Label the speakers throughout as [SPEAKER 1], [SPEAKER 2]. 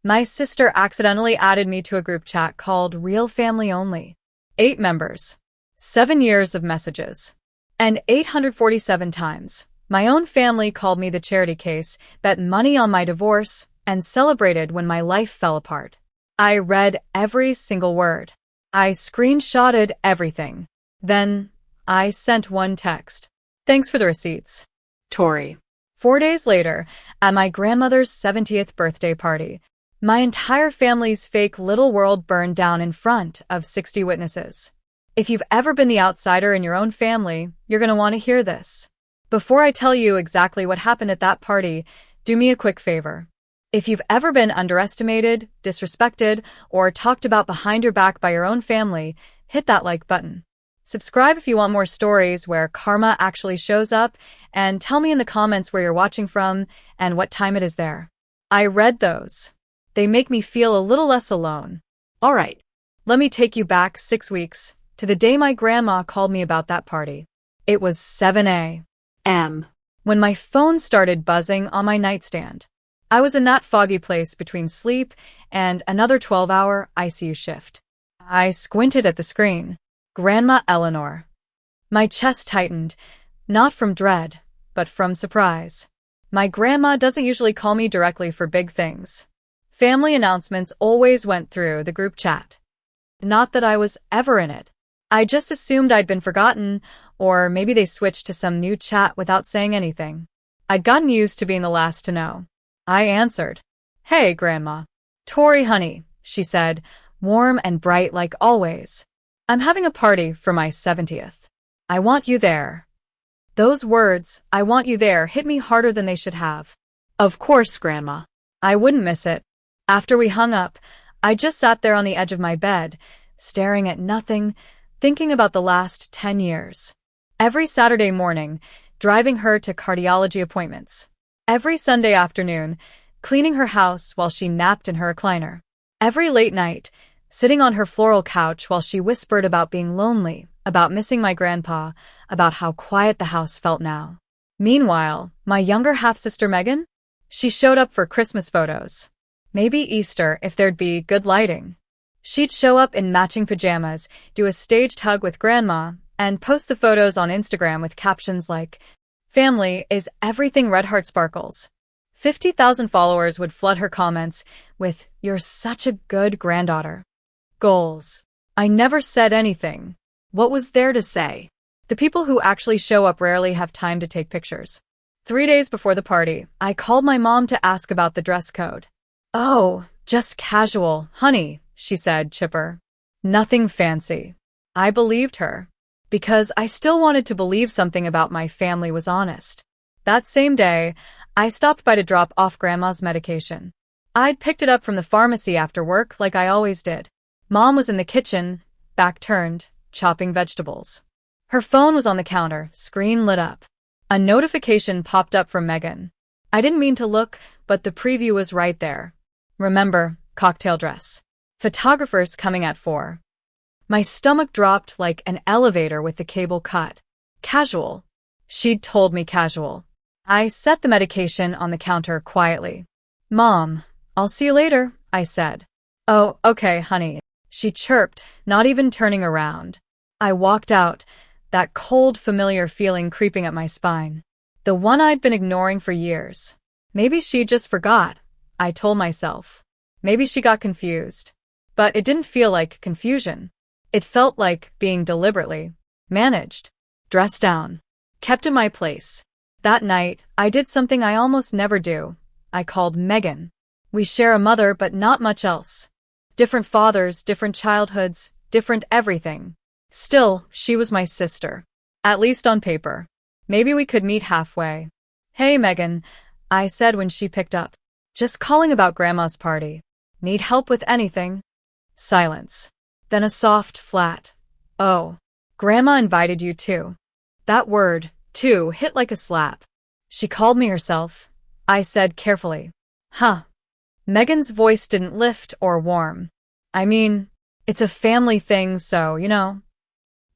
[SPEAKER 1] My sister accidentally added me to a group chat called Real Family Only. 8 members, 7 years of messages, and 847 times. My own family called me the charity case, bet money on my divorce, and celebrated when my life fell apart. I read every single word. I screenshotted everything. Then, I sent one text. Thanks for the receipts. Tori. 4 days later, at my grandmother's 70th birthday party, my entire family's fake little world burned down in front of 60 witnesses. If you've ever been the outsider in your own family, you're going to want to hear this. Before I tell you exactly what happened at that party, do me a quick favor. If you've ever been underestimated, disrespected, or talked about behind your back by your own family, hit that like button. Subscribe if you want more stories where karma actually shows up, and tell me in the comments where you're watching from and what time it is there. I read those. They make me feel a little less alone. All right, let me take you back 6 weeks to the day my grandma called me about that party. It was 7 a.m. when my phone started buzzing on my nightstand. I was in that foggy place between sleep and another 12-hour ICU shift. I squinted at the screen. Grandma Eleanor. My chest tightened, not from dread, but from surprise. My grandma doesn't usually call me directly for big things. Family announcements always went through the group chat. Not that I was ever in it. I just assumed I'd been forgotten, or maybe they switched to some new chat without saying anything. I'd gotten used to being the last to know. I answered. Hey, Grandma. Tori, honey, she said, warm and bright like always. I'm having a party for my 70th. I want you there. Those words, I want you there, hit me harder than they should have. Of course, Grandma. I wouldn't miss it. After we hung up, I just sat there on the edge of my bed, staring at nothing, thinking about the last 10 years. Every Saturday morning, driving her to cardiology appointments. Every Sunday afternoon, cleaning her house while she napped in her recliner. Every late night, sitting on her floral couch while she whispered about being lonely, about missing my grandpa, about how quiet the house felt now. Meanwhile, my younger half-sister Megan? She showed up for Christmas photos. Maybe Easter if there'd be good lighting. She'd show up in matching pajamas, do a staged hug with Grandma, and post the photos on Instagram with captions like, "Family is everything red heart sparkles." 50,000 followers would flood her comments with, "You're such a good granddaughter." Goals. I never said anything. What was there to say? The people who actually show up rarely have time to take pictures. 3 days before the party, I called my mom to ask about the dress code. "Oh, just casual, honey," she said, chipper. "Nothing fancy." I believed her, because I still wanted to believe something about my family was honest. That same day, I stopped by to drop off Grandma's medication. I'd picked it up from the pharmacy after work like I always did. Mom was in the kitchen, back turned, chopping vegetables. Her phone was on the counter, screen lit up. A notification popped up from Megan. I didn't mean to look, but the preview was right there. Remember, cocktail dress. Photographers coming at 4. My stomach dropped like an elevator with the cable cut. Casual. She'd told me casual. I set the medication on the counter quietly. "Mom, I'll see you later," I said. "Oh, okay, honey," she chirped, not even turning around. I walked out, that cold, familiar feeling creeping up my spine. The one I'd been ignoring for years. Maybe she just forgot, I told myself. Maybe she got confused. But it didn't feel like confusion. It felt like being deliberately managed, dressed down, kept in my place. That night, I did something I almost never do. I called Megan. We share a mother, but not much else. Different fathers, different childhoods, different everything. Still, she was my sister. At least on paper. Maybe we could meet halfway. "Hey, Megan," I said when she picked up. "Just calling about Grandma's party. Need help with anything?" Silence. Then a soft, flat, "Oh, Grandma invited you too." That word, too, hit like a slap. "She called me herself," I said carefully. "Huh." Megan's voice didn't lift or warm. "I mean, it's a family thing, so, you know."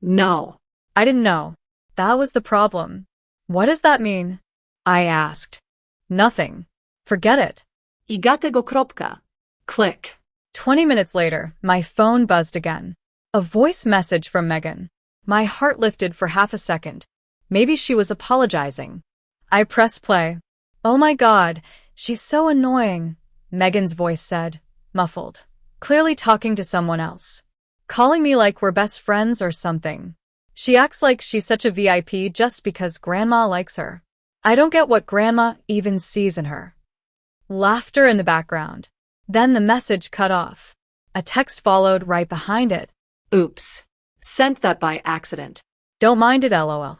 [SPEAKER 1] "No." I didn't know. That was the problem. "What does that mean?" I asked. "Nothing. Forget it." "I got tego kropka."
[SPEAKER 2] Click.
[SPEAKER 1] 20 minutes later, my phone buzzed again. A voice message from Megan. My heart lifted for half a second. Maybe she was apologizing. I pressed play. Oh my God, she's so annoying, Megan's voice said, muffled, clearly talking to someone else. Calling me like we're best friends or something. She acts like she's such a VIP just because Grandma likes her. I don't get what Grandma even sees in her. Laughter in the background. Then the message cut off. A text followed right behind it.
[SPEAKER 2] Oops. Sent that by accident.
[SPEAKER 1] Don't mind it, lol.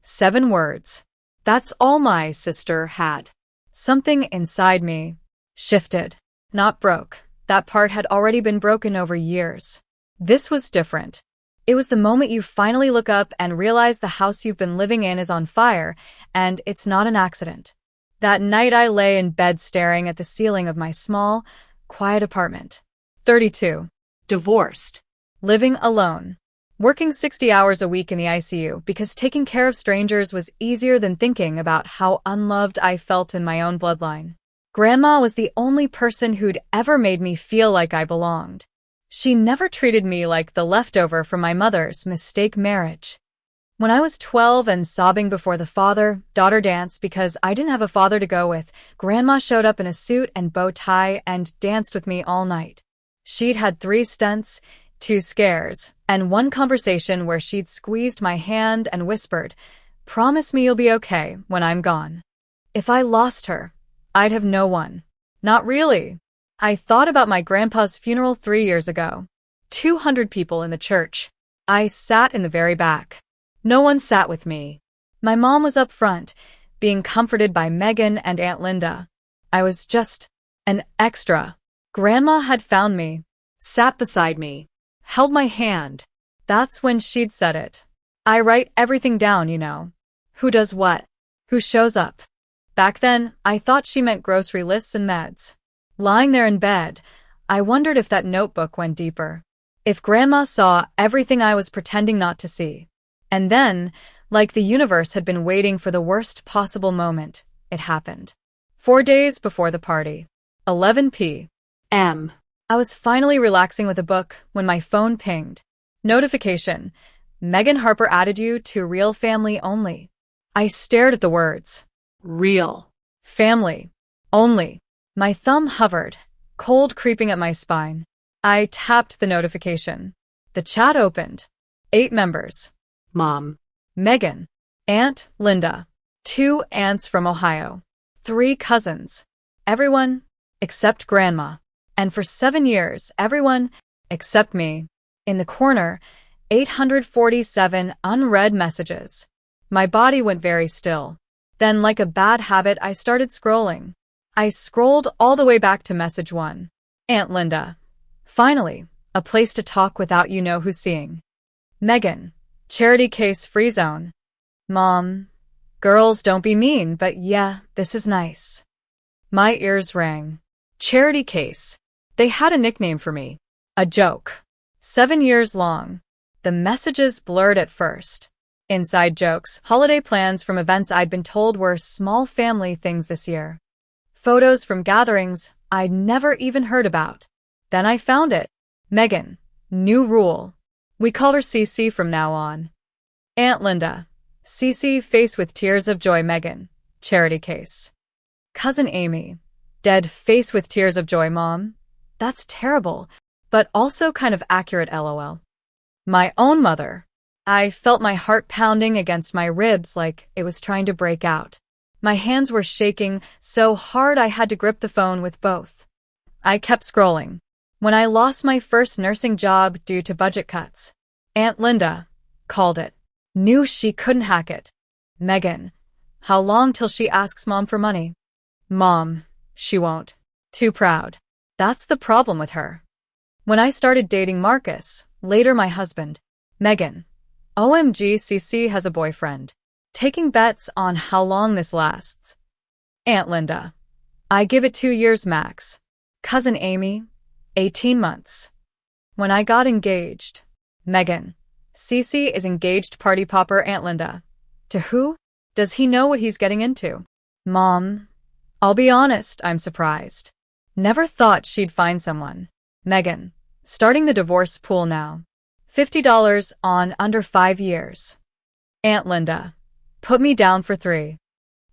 [SPEAKER 1] 7 words. That's all my sister had. Something inside me shifted. Not broke. That part had already been broken over years. This was different. It was the moment you finally look up and realize the house you've been living in is on fire, and it's not an accident. That night I lay in bed staring at the ceiling of my small, quiet apartment. 32.
[SPEAKER 2] Divorced.
[SPEAKER 1] Living alone. Working 60 hours a week in the ICU because taking care of strangers was easier than thinking about how unloved I felt in my own bloodline. Grandma was the only person who'd ever made me feel like I belonged. She never treated me like the leftover from my mother's mistake marriage. When I was 12 and sobbing before the father-daughter dance because I didn't have a father to go with, Grandma showed up in a suit and bow tie and danced with me all night. She'd had 3 stunts, 2 scares, and 1 conversation where she'd squeezed my hand and whispered, "Promise me you'll be okay when I'm gone." If I lost her, I'd have no one. Not really. I thought about my grandpa's funeral 3 years ago. 200 people in the church. I sat in the very back. No one sat with me. My mom was up front, being comforted by Megan and Aunt Linda. I was just an extra. Grandma had found me, sat beside me, held my hand. That's when she'd said it. I write everything down, you know. Who does what? Who shows up? Back then, I thought she meant grocery lists and meds. Lying there in bed, I wondered if that notebook went deeper. If Grandma saw everything I was pretending not to see. And then, like the universe had been waiting for the worst possible moment, it happened. 4 days before the party. 11 p.m. I was finally relaxing with a book when my phone pinged. Notification. Megan Harper added you to Real Family Only. I stared at the words.
[SPEAKER 2] Real.
[SPEAKER 1] Family. Only. My thumb hovered, cold creeping up my spine. I tapped the notification. The chat opened. 8 members.
[SPEAKER 2] Mom.
[SPEAKER 1] Megan. Aunt Linda. 2 aunts from Ohio. 3 cousins. Everyone except Grandma. And for 7 years, everyone except me. In the corner, 847 unread messages. My body went very still. Then, like a bad habit, I started scrolling. I scrolled all the way back to message 1. Aunt Linda. Finally, a place to talk without you know who's seeing. Megan. Charity case free zone. Mom. Girls, don't be mean, but yeah, this is nice. My ears rang. Charity case. They had a nickname for me. A joke. 7 years long. The messages blurred at first. Inside jokes, holiday plans from events I'd been told were small family things this year. Photos from gatherings I'd never even heard about. Then I found it. Megan. New rule. We called her CC from now on. Aunt Linda. CC face with tears of joy Megan. Charity case. Cousin Amy. Dead face with tears of joy Mom. That's terrible, but also kind of accurate lol. My own mother. I felt my heart pounding against my ribs like it was trying to break out. My hands were shaking so hard I had to grip the phone with both. I kept scrolling. When I lost my first nursing job due to budget cuts, Aunt Linda called it. Knew she couldn't hack it. Megan. How long till she asks Mom for money? Mom. She won't. Too proud. That's the problem with her. When I started dating Marcus, later my husband, Megan. OMG, CC has a boyfriend. Taking bets on how long this lasts. Aunt Linda. I give it 2 years max. Cousin Amy. 18 months. When I got engaged. Megan. CC is engaged party popper Aunt Linda. To who? Does he know what he's getting into? Mom. I'll be honest, I'm surprised. Never thought she'd find someone. Megan, starting the divorce pool now. $50 on under 5 years. Aunt Linda, put me down for 3.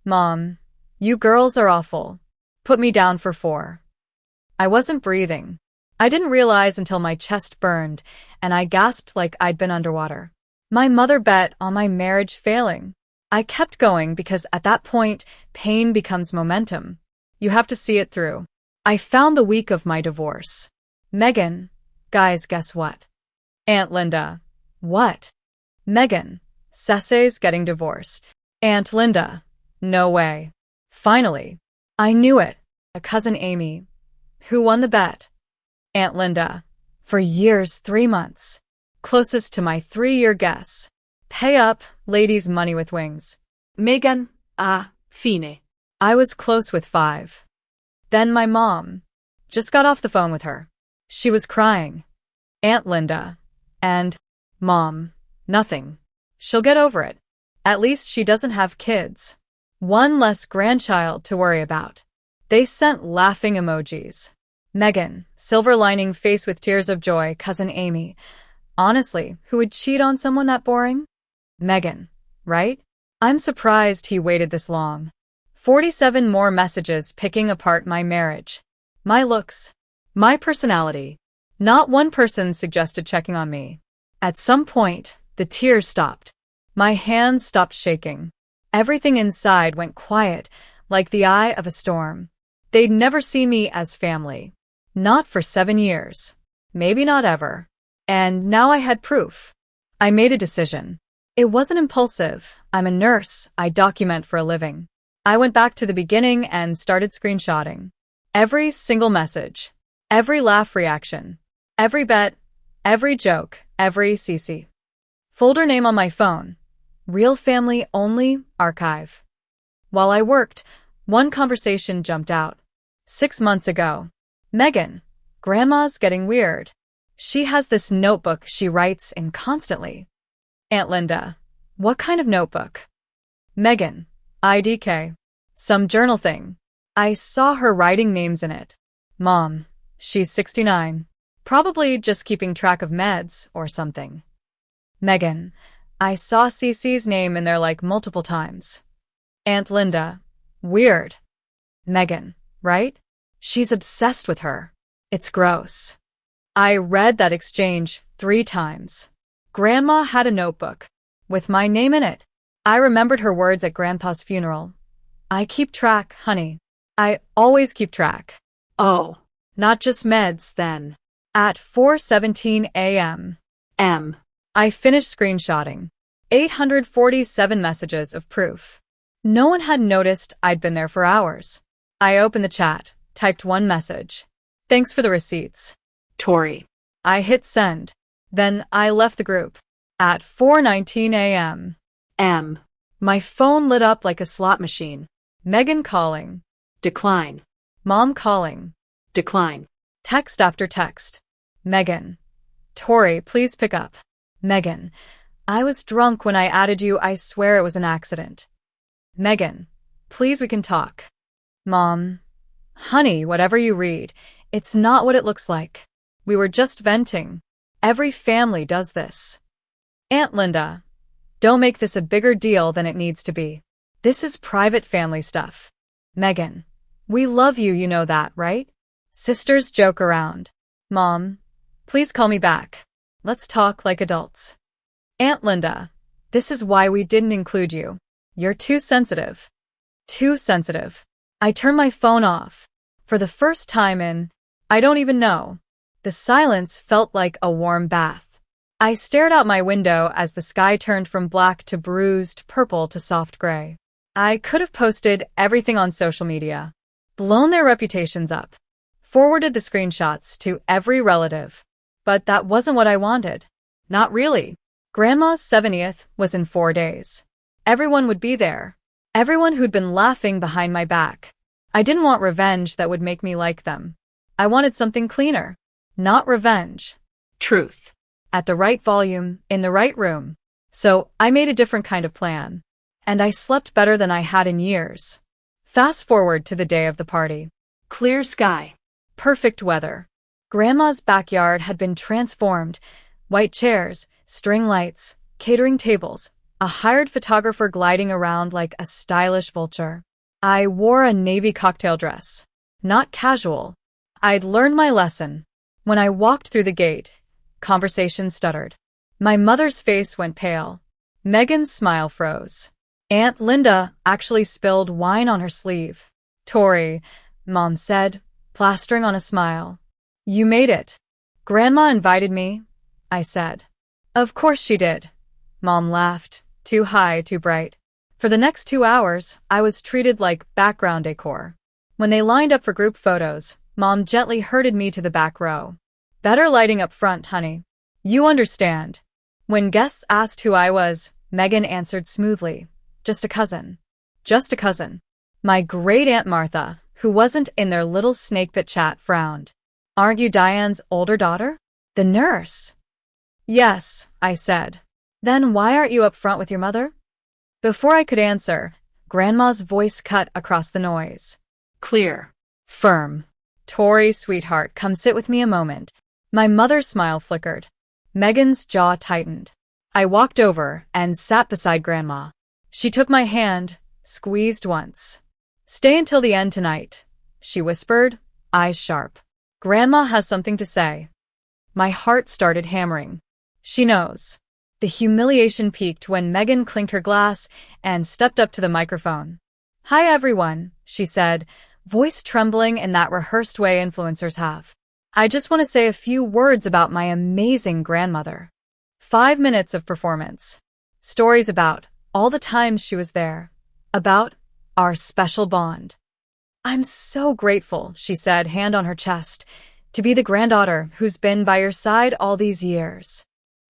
[SPEAKER 1] Mom, you girls are awful. Put me down for 4. I wasn't breathing. I didn't realize until my chest burned and I gasped like I'd been underwater. My mother bet on my marriage failing. I kept going because at that point, pain becomes momentum. You have to see it through. I found the week of my divorce. Megan, guys, guess what? Aunt Linda, what? Megan, Cece's getting divorced. Aunt Linda, no way. Finally, I knew it. A cousin Amy. Who won the bet? Aunt Linda, for years, 3 months. Closest to my 3-year guess. Pay up, ladies' money with wings.
[SPEAKER 2] Megan, fine.
[SPEAKER 1] I was close with 5. Then my mom. Just got off the phone with her. She was crying. Aunt Linda. And, Mom, nothing. She'll get over it. At least she doesn't have kids. One less grandchild to worry about. They sent laughing emojis. Megan, silver lining face with tears of joy, cousin Amy. Honestly, who would cheat on someone that boring? Megan, right? I'm surprised he waited this long. 47 more messages picking apart my marriage. My looks. My personality. Not one person suggested checking on me. At some point, the tears stopped. My hands stopped shaking. Everything inside went quiet, like the eye of a storm. They'd never seen me as family. Not for 7 years. Maybe not ever. And now I had proof. I made a decision. It wasn't impulsive. I'm a nurse. I document for a living. I went back to the beginning and started screenshotting. Every single message. Every laugh reaction. Every bet. Every joke. Every CC. Folder name on my phone. Real family only archive. While I worked, one conversation jumped out. 6 months ago. Megan, Grandma's getting weird. She has this notebook she writes in constantly. Aunt Linda, what kind of notebook? Megan, IDK. Some journal thing. I saw her writing names in it. Mom, she's 69. Probably just keeping track of meds or something. Megan, I saw CC's name in there like multiple times. Aunt Linda, weird. Megan, right? She's obsessed with her. It's gross. I read that exchange 3 times. Grandma had a notebook with my name in it. I remembered her words at Grandpa's funeral. I keep track, honey. I always keep track.
[SPEAKER 2] Oh,
[SPEAKER 1] Not just meds, then. At 4:17 a.m. I finished screenshotting. 847 messages of proof. No one had noticed I'd been there for hours. I opened the chat, typed one message. Thanks for the receipts.
[SPEAKER 2] Tori.
[SPEAKER 1] I hit send. Then I left the group. At 4:19 a.m. My phone lit up like a slot machine. Megan calling.
[SPEAKER 2] Decline.
[SPEAKER 1] Mom calling.
[SPEAKER 2] Decline.
[SPEAKER 1] Text after text. Megan. Tori, please pick up. Megan. I was drunk when I added you. I swear it was an accident. Megan. Please, we can talk. Mom. Honey, whatever you read, it's not what it looks like. We were just venting. Every family does this. Aunt Linda. Don't make this a bigger deal than it needs to be. This is private family stuff. Megan. We love you, you know that, right? Sisters joke around. Mom. Please call me back. Let's talk like adults. Aunt Linda. This is why we didn't include you. You're too sensitive. Too sensitive. I turned my phone off. For the first time in, I don't even know. The silence felt like a warm bath. I stared out my window as the sky turned from black to bruised purple to soft gray. I could have posted everything on social media, blown their reputations up, forwarded the screenshots to every relative. But that wasn't what I wanted. Not really. Grandma's 70th was in 4 days. Everyone would be there. Everyone who'd been laughing behind my back. I didn't want revenge that would make me like them. I wanted something cleaner. Not revenge.
[SPEAKER 2] Truth.
[SPEAKER 1] At the right volume, in the right room. So I made a different kind of plan. And I slept better than I had in years. Fast forward to the day of the party.
[SPEAKER 2] Clear sky.
[SPEAKER 1] Perfect weather. Grandma's backyard had been transformed. White chairs, string lights, catering tables, a hired photographer gliding around like a stylish vulture. I wore a navy cocktail dress. Not casual. I'd learned my lesson. When I walked through the gate, conversation stuttered. My mother's face went pale. Megan's smile froze. Aunt Linda actually spilled wine on her sleeve. Tori, Mom said, plastering on a smile. You made it. Grandma invited me, I said. Of course she did. Mom laughed, too high, too bright. For the next 2 hours, I was treated like background decor. When they lined up for group photos, Mom gently herded me to the back row. Better lighting up front, honey. You understand. When guests asked who I was, Megan answered smoothly. Just a cousin. Just a cousin. My great Aunt Martha, who wasn't in their little snakebit chat, frowned. Aren't you Diane's older daughter? The nurse. Yes, I said. Then why aren't you up front with your mother? Before I could answer, Grandma's voice cut across the noise.
[SPEAKER 2] Clear.
[SPEAKER 1] Firm. Tori, sweetheart, come sit with me a moment. My mother's smile flickered. Megan's jaw tightened. I walked over and sat beside Grandma. She took my hand, squeezed once. Stay until the end tonight, she whispered, eyes sharp. Grandma has something to say. My heart started hammering. She knows. The humiliation peaked when Megan clinked her glass and stepped up to the microphone. Hi everyone, she said, voice trembling in that rehearsed way influencers have. I just want to say a few words about my amazing grandmother. 5 minutes of performance. Stories about all the times she was there. About our special bond. I'm so grateful, she said, hand on her chest, to be the granddaughter who's been by your side all these years.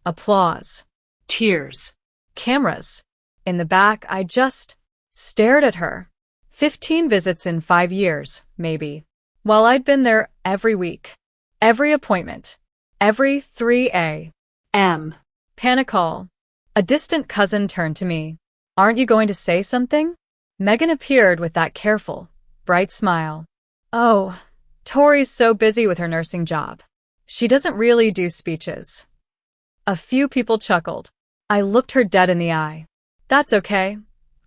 [SPEAKER 1] Applause.
[SPEAKER 2] Tears.
[SPEAKER 1] Cameras. In the back, I just stared at her. 15 visits in 5 years, maybe. While I'd been there every week. Every appointment. Every 3 a.m. Panic call. A distant cousin turned to me. Aren't you going to say something? Megan appeared with that careful, bright smile. Oh, Tori's so busy with her nursing job. She doesn't really do speeches. A few people chuckled. I looked her dead in the eye. That's okay,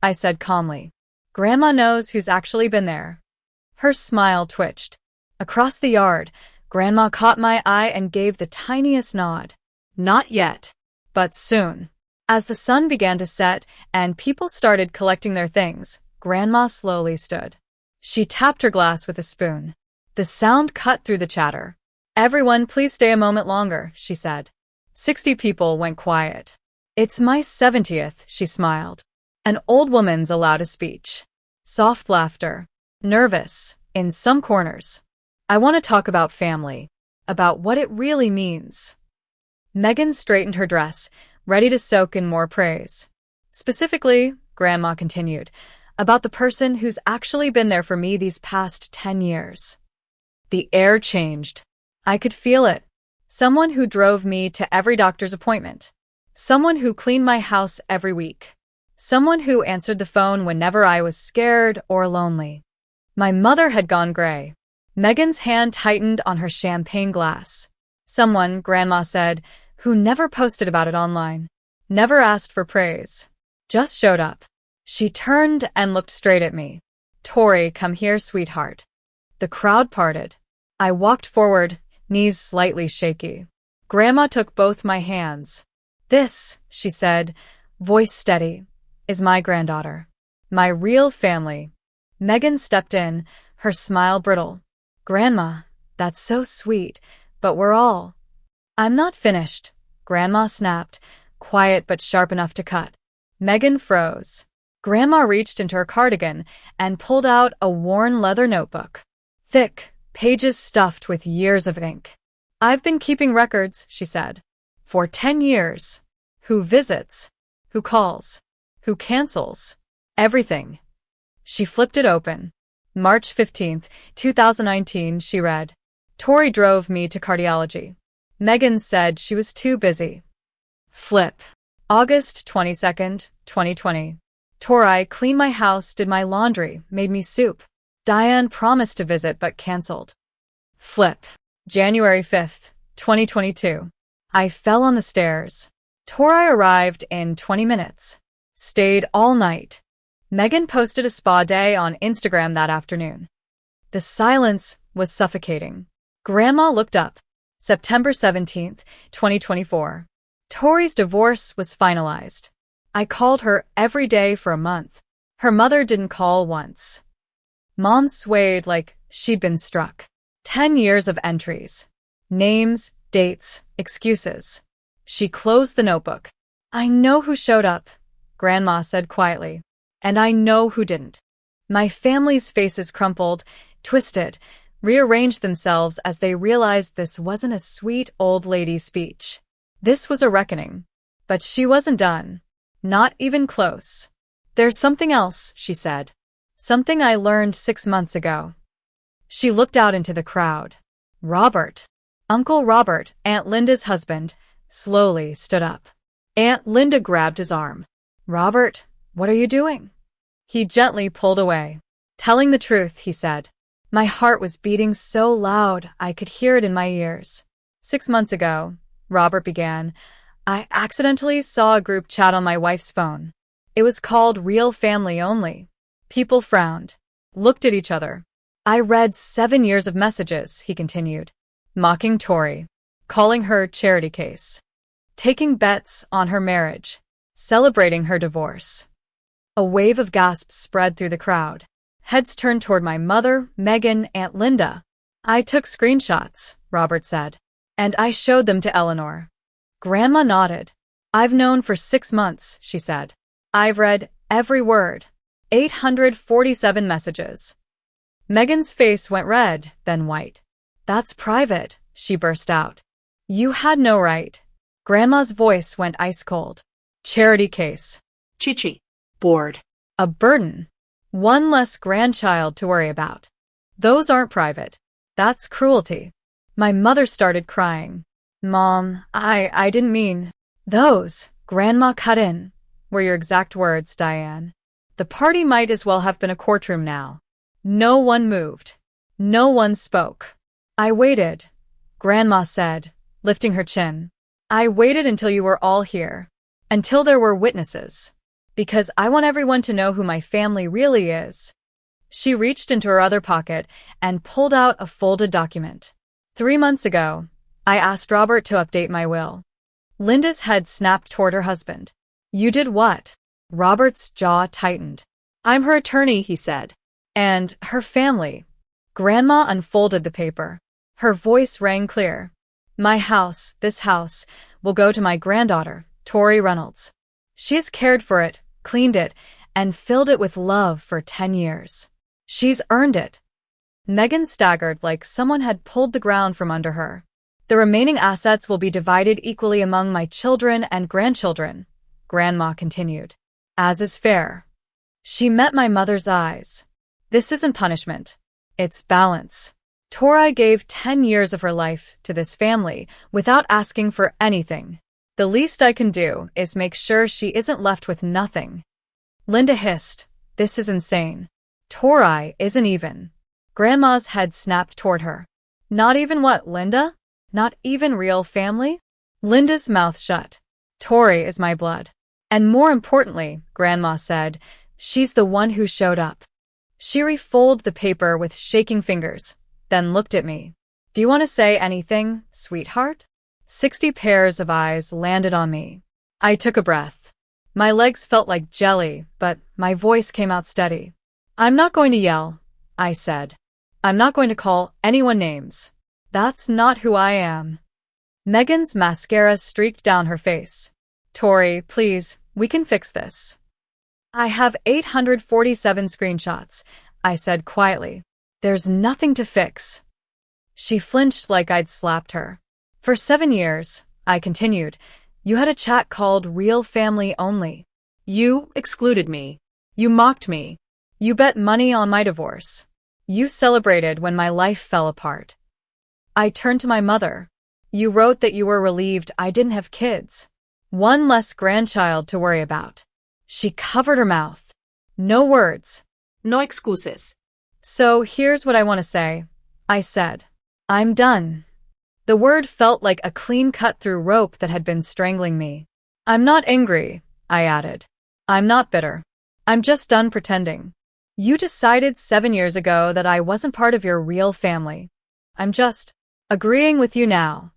[SPEAKER 1] I said calmly. Grandma knows who's actually been there. Her smile twitched. Across the yard, Grandma caught my eye and gave the tiniest nod. Not yet, but soon. As the sun began to set and people started collecting their things, Grandma slowly stood. She tapped her glass with a spoon. The sound cut through the chatter. Everyone, please stay a moment longer, she said. 60 people went quiet. It's my 70th, she smiled. An old woman's allowed a speech. Soft laughter. Nervous, in some corners. I want to talk about family. About what it really means. Megan straightened her dress, ready to soak in more praise. Specifically, Grandma continued, about the person who's actually been there for me these past 10 years. The air changed. I could feel it. Someone who drove me to every doctor's appointment. Someone who cleaned my house every week. Someone who answered the phone whenever I was scared or lonely. My mother had gone gray. Megan's hand tightened on her champagne glass. Someone, Grandma said, who never posted about it online. Never asked for praise. Just showed up. She turned and looked straight at me. Tori, come here, sweetheart. The crowd parted. I walked forward, knees slightly shaky. Grandma took both my hands. This, she said, voice steady, is my granddaughter. My real family. Megan stepped in, her smile brittle. Grandma, that's so sweet, but we're all. I'm not finished, Grandma snapped, quiet but sharp enough to cut. Megan froze. Grandma reached into her cardigan and pulled out a worn leather notebook. Thick, pages stuffed with years of ink. I've been keeping records, she said. For 10 years. Who visits? Who calls? Who cancels? Everything. She flipped it open. March 15th, 2019, she read. Tori drove me to cardiology. Megan said she was too busy. Flip. August 22nd, 2020. Tori cleaned my house, did my laundry, made me soup. Diane promised to visit but canceled. Flip. January 5th, 2022. I fell on the stairs. Tori arrived in 20 minutes. Stayed all night. Megan posted a spa day on Instagram that afternoon. The silence was suffocating. Grandma looked up. September 17th, 2024. Tori's divorce was finalized. I called her every day for a month. Her mother didn't call once. Mom swayed like she'd been struck. 10 years of entries. Names, dates, excuses. She closed the notebook. I know who showed up, Grandma said quietly. And I know who didn't. My family's faces crumpled, twisted, rearranged themselves as they realized this wasn't a sweet old lady's speech. This was a reckoning. But she wasn't done. Not even close. There's something else, she said. Something I learned 6 months ago. She looked out into the crowd. Robert, Uncle Robert, Aunt Linda's husband, slowly stood up. Aunt Linda grabbed his arm. Robert, what are you doing? He gently pulled away. Telling the truth, he said. My heart was beating so loud I could hear it in my ears. 6 months ago, Robert began, I accidentally saw a group chat on my wife's phone. It was called Real Family Only. People frowned, looked at each other. I read 7 years of messages, he continued, mocking Tori, calling her charity case, taking bets on her marriage, celebrating her divorce. A wave of gasps spread through the crowd. Heads turned toward my mother, Megan, Aunt Linda. I took screenshots, Robert said, and I showed them to Eleanor. Grandma nodded. I've known for 6 months, she said. I've read every word. 847 messages. Megan's face went red, then white. That's private, she burst out. You had no right. Grandma's voice went ice cold. Charity case.
[SPEAKER 2] Chichi. Bored.
[SPEAKER 1] A burden. One less grandchild to worry about. Those aren't private. That's cruelty. My mother started crying. Mom, I didn't mean. Those, Grandma cut in, were your exact words, Diane. The party might as well have been a courtroom now. No one moved. No one spoke. I waited, Grandma said, lifting her chin. I waited until you were all here. Until there were witnesses. Because I want everyone to know who my family really is. She reached into her other pocket and pulled out a folded document. 3 months ago, I asked Robert to update my will. Linda's head snapped toward her husband. You did what? Robert's jaw tightened. I'm her attorney, he said. And her family. Grandma unfolded the paper. Her voice rang clear. My house, this house, will go to my granddaughter, Tori Reynolds. She has cared for it, cleaned it, and filled it with love for 10 years. She's earned it. Megan staggered like someone had pulled the ground from under her. The remaining assets will be divided equally among my children and grandchildren, Grandma continued. As is fair. She met my mother's eyes. This isn't punishment. It's balance. Tori gave 10 years of her life to this family without asking for anything. The least I can do is make sure she isn't left with nothing. Linda hissed. This is insane. Tori isn't even. Grandma's head snapped toward her. Not even what, Linda? Not even real family? Linda's mouth shut. Tori is my blood. And more importantly, Grandma said, she's the one who showed up. She refolded the paper with shaking fingers, then looked at me. Do you want to say anything, sweetheart? 60 pairs of eyes landed on me. I took a breath. My legs felt like jelly, but my voice came out steady. I'm not going to yell, I said. I'm not going to call anyone names. That's not who I am. Megan's mascara streaked down her face. Tori, please, we can fix this. I have 847 screenshots, I said quietly. There's nothing to fix. She flinched like I'd slapped her. For 7 years, I continued, you had a chat called Real Family Only. You excluded me. You mocked me. You bet money on my divorce. You celebrated when my life fell apart. I turned to my mother. You wrote that you were relieved I didn't have kids. One less grandchild to worry about. She covered her mouth. No words.
[SPEAKER 2] No excuses.
[SPEAKER 1] So here's what I want to say, I said. I'm done. The word felt like a clean cut through rope that had been strangling me. I'm not angry, I added. I'm not bitter. I'm just done pretending. You decided 7 years ago that I wasn't part of your real family. I'm just agreeing with you now.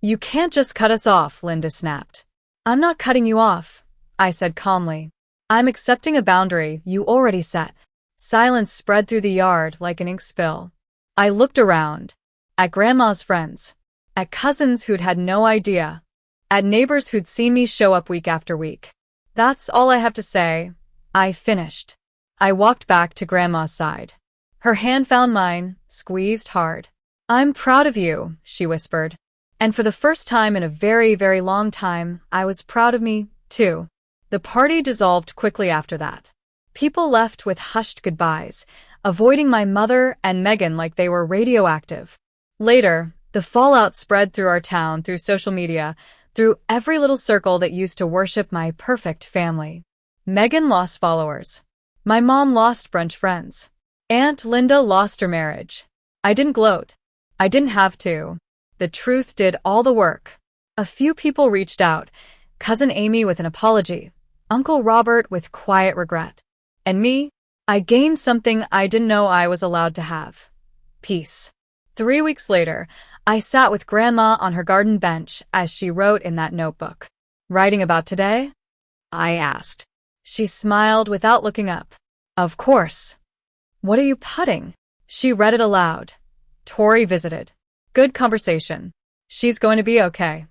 [SPEAKER 1] You can't just cut us off, Linda snapped. I'm not cutting you off, I said calmly. I'm accepting a boundary you already set. Silence spread through the yard like an ink spill. I looked around. At Grandma's friends. At cousins who'd had no idea. At neighbors who'd seen me show up week after week. That's all I have to say. I finished. I walked back to Grandma's side. Her hand found mine, squeezed hard. I'm proud of you, she whispered. And for the first time in a very, very long time, I was proud of me, too. The party dissolved quickly after that. People left with hushed goodbyes, avoiding my mother and Megan like they were radioactive. Later, the fallout spread through our town, through social media, through every little circle that used to worship my perfect family. Megan lost followers. My mom lost brunch friends. Aunt Linda lost her marriage. I didn't gloat. I didn't have to. The truth did all the work. A few people reached out. Cousin Amy with an apology. Uncle Robert with quiet regret. And me? I gained something I didn't know I was allowed to have. Peace. 3 weeks later, I sat with Grandma on her garden bench as she wrote in that notebook. Writing about today? I asked. She smiled without looking up. Of course. What are you putting? She read it aloud. Tori visited. Good conversation. She's going to be okay.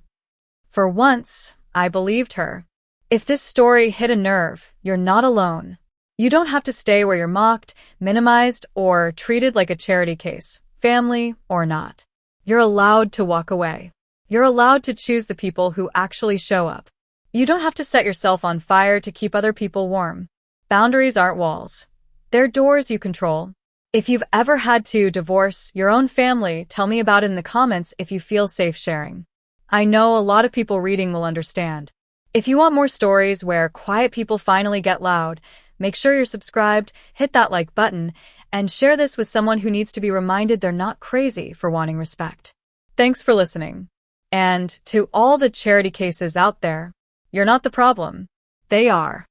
[SPEAKER 1] For once, I believed her. If this story hit a nerve, you're not alone. You don't have to stay where you're mocked, minimized, or treated like a charity case, family or not. You're allowed to walk away. You're allowed to choose the people who actually show up. You don't have to set yourself on fire to keep other people warm. Boundaries aren't walls. They're doors you control. If you've ever had to divorce your own family, tell me about it in the comments if you feel safe sharing. I know a lot of people reading will understand. If you want more stories where quiet people finally get loud, make sure you're subscribed, hit that like button, and share this with someone who needs to be reminded they're not crazy for wanting respect. Thanks for listening. And to all the charity cases out there, you're not the problem. They are.